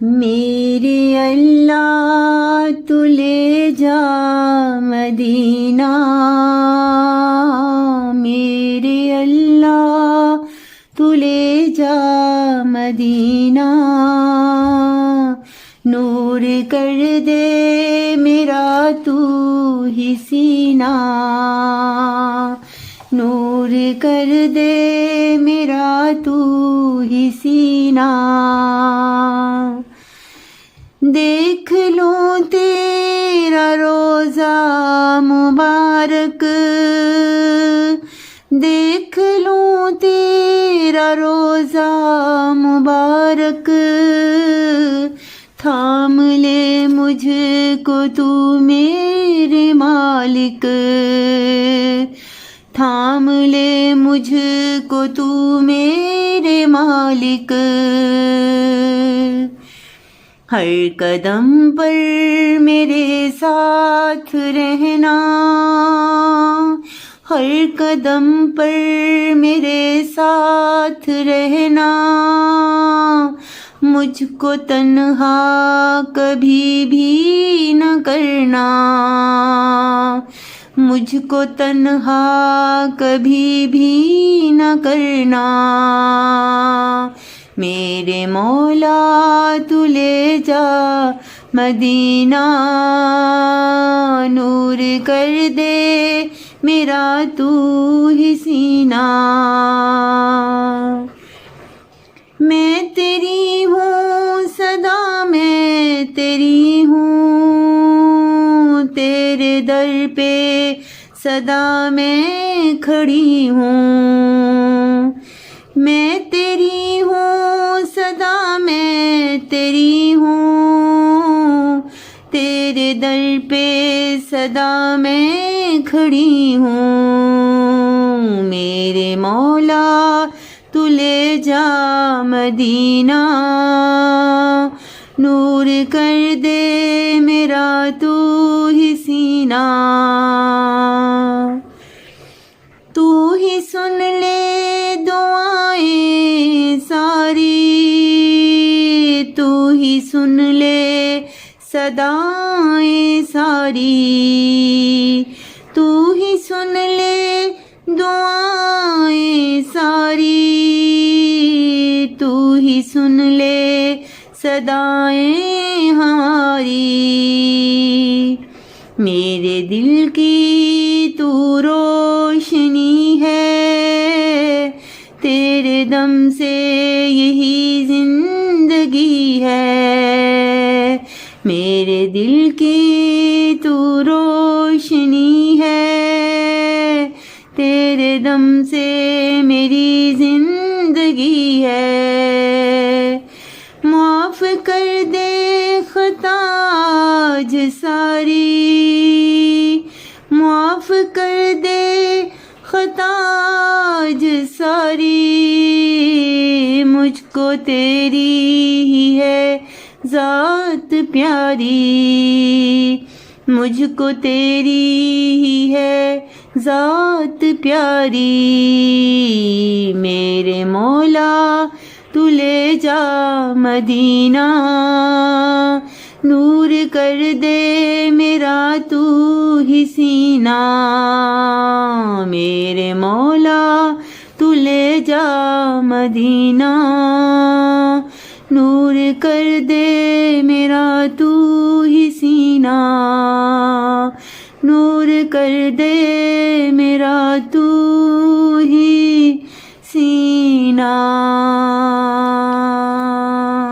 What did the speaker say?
میرے اللہ تو لے جا مدینہ، میرے اللہ تو لے جا مدینہ، نور کر دے میرا تو ہی سینہ، نور کر دے میرا تو ہی سینہ، دیکھ لوں تیرا روضہ مبارک، دیکھ لوں تیرا روضہ مبارک، تھام لے مجھ کو تو میرے مالک، تھام لے مجھ کو تو میرے مالک، ہر قدم پر میرے ساتھ رہنا، ہر قدم پر میرے ساتھ رہنا، مجھ کو تنہا کبھی بھی نہ کرنا، مجھ کو تنہا کبھی بھی نہ کرنا، میرے مولا تو لے جا مدینہ، نور کر دے میرا تو ہی سینہ، میں تیری ہوں صدا میں تیری ہوں، تیرے در پہ صدا میں کھڑی ہوں، میں تیری ہوں صدا میں تیری ہوں، تیرے در پہ صدا میں کھڑی ہوں، میرے مولا تو لے جا مدینہ، نور کر دے میرا تو ہی سینہ، تو ہی سن لے دعائیں ساری، تو ہی سن لے صدائیں ساری، تو ہی سن لے دعائیں ساری، تو ہی سن لے صدائیں ہماری، میرے دل کی تو روشنی ہے، تیرے دم سے یہی زندگی ہے، میرے دل کی تو روشنی ہے، تیرے دم سے میری زندگی ہے، معاف کر دے خطا آج ساری، معاف کر دے خطا آج ساری، مجھ کو تیری ہی ہے ذات پیاری، مجھ کو تیری ہی ہے ذات پیاری، میرے مولا تو لے جا مدینہ، نور کر دے میرا تو ہی سینہ، میرے مولا تو لے جا مدینہ، نور کر دے میرا تو ہی سینہ، نور کر دے میرا تو ہی سینہ۔